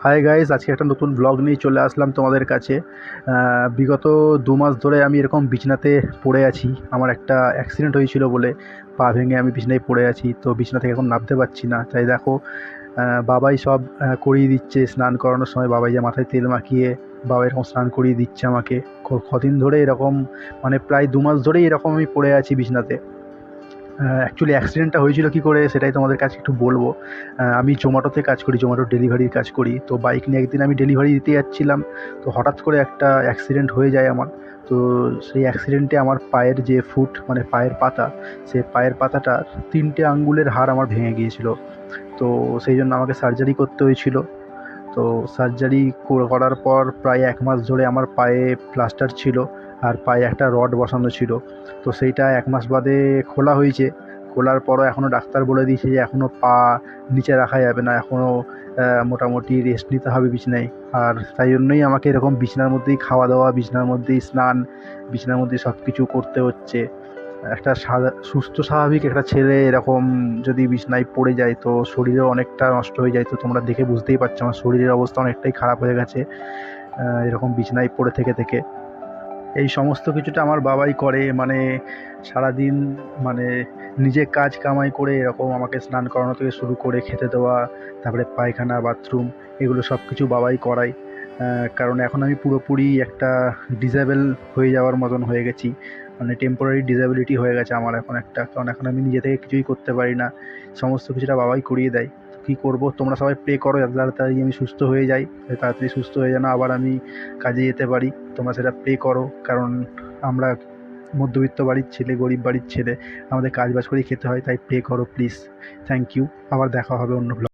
Hi guys, আজকে একটা নতুন ব্লগ নিয়ে চলে আসলাম তোমাদের কাছে। বিগত 2 মাস ধরে আমি এরকম বিছনাতে পড়ে আছি। আমার একটা অ্যাক্সিডেন্ট হয়েছিল বলে পা ভেঙে আমি বিছনায় পড়ে আছি, তো বিছনা থেকে এখন নামতে পারছি না। তাই দেখো, বাবাই সব করিয়ে দিচ্ছে। স্নান করানোর সময় বাবাই যে মাথায় তেল মাখিয়ে বাবা এরকম স্নান করিয়ে দিচ্ছে আমাকে। কদিন ধরে এরকম, মানে প্রায় 2 মাস ধরেই এরকম আমি পড়ে আছি বিছনাতে। অ্যাকচুয়ালি অ্যাক্সিডেন্টটা হয়েছিল কী করে সেটাই তোমাদের কাছে একটু বলবো। আমি জোম্যাটোতে কাজ করি, জোম্যাটো ডেলিভারির কাজ করি। তো বাইক নিয়ে একদিন আমি ডেলিভারি দিতে যাচ্ছিলাম, তো হঠাৎ করে একটা অ্যাক্সিডেন্ট হয়ে যায় আমার। তো সেই অ্যাক্সিডেন্টে আমার পায়ের যে ফুট, মানে পায়ের পাতা, সে পায়ের পাতাটার 3টে আঙ্গুলের হাড় আমার ভেঙে গিয়েছিল। তো সেই জন্য আমাকে সার্জারি করতে হয়েছিল। তো সার্জারি করার পর প্রায় 1 মাস ধরে আমার পায়ে প্লাস্টার ছিল, আর পায়ে একটা রড বসানো ছিল। তো সেইটা 1 মাস বাদে খোলা হয়েছে। খোলার পরও এখনও ডাক্তার বলে দিয়েছে যে এখনও পা নিচে রাখা যাবে না, এখনও মোটামুটি রেস্ট নিতে হবে বিছানায়। আর তাই জন্যই আমাকে এরকম বিছানার মধ্যেই খাওয়া দাওয়া, বিছানার মধ্যেই স্নান, বিছানার মধ্যেই সব কিছু করতে হচ্ছে। একটা সুস্থ স্বাভাবিক একটা ছেলে এরকম যদি বিছানায় পড়ে যায় তো শরীরেও অনেকটা নষ্ট হয়ে যায়। তো তোমরা দেখে বুঝতেই পারছো আমার শরীরের অবস্থা অনেকটাই খারাপ হয়ে গেছে এরকম বিছানায় পড়ে থেকে থেকে। এই সমস্ত কিছুটা আমার বাবাই করে, মানে সারাদিন, মানে নিজে কাজ কামাই করে এরকম আমাকে স্নান করানো থেকে শুরু করে খেতে দেওয়া, তারপরে পায়খানা, বাথরুম, এগুলো সব কিছু বাবাই করায়। কারণ এখন আমি পুরোপুরি একটা ডিসেবল হয়ে যাওয়ার মতন হয়ে গেছি, মানে টেম্পোরারি ডিসেবিলিটি হয়ে গেছে আমার এখন একটা। কারণ এখন আমি নিজে থেকে কিছুই করতে পারি না, সমস্ত কিছুটা বাবাই করিয়ে দেয়। কী করবো, তোমরা সবাই প্রে করো যাতে তাড়াতাড়ি আমি সুস্থ হয়ে যাই, তাড়াতাড়ি সুস্থ হয়ে যেন আবার আমি কাজে যেতে পারি। তোমরা সেটা প্রে করো, কারণ আমরা মধ্যবিত্ত বাড়ির ছেলে, গরিব বাড়ির ছেলে, আমাদের কাজ বাজ করেই খেতে হয়। তাই প্রে করো প্লিজ। Thank you. আবার দেখা হবে অন্য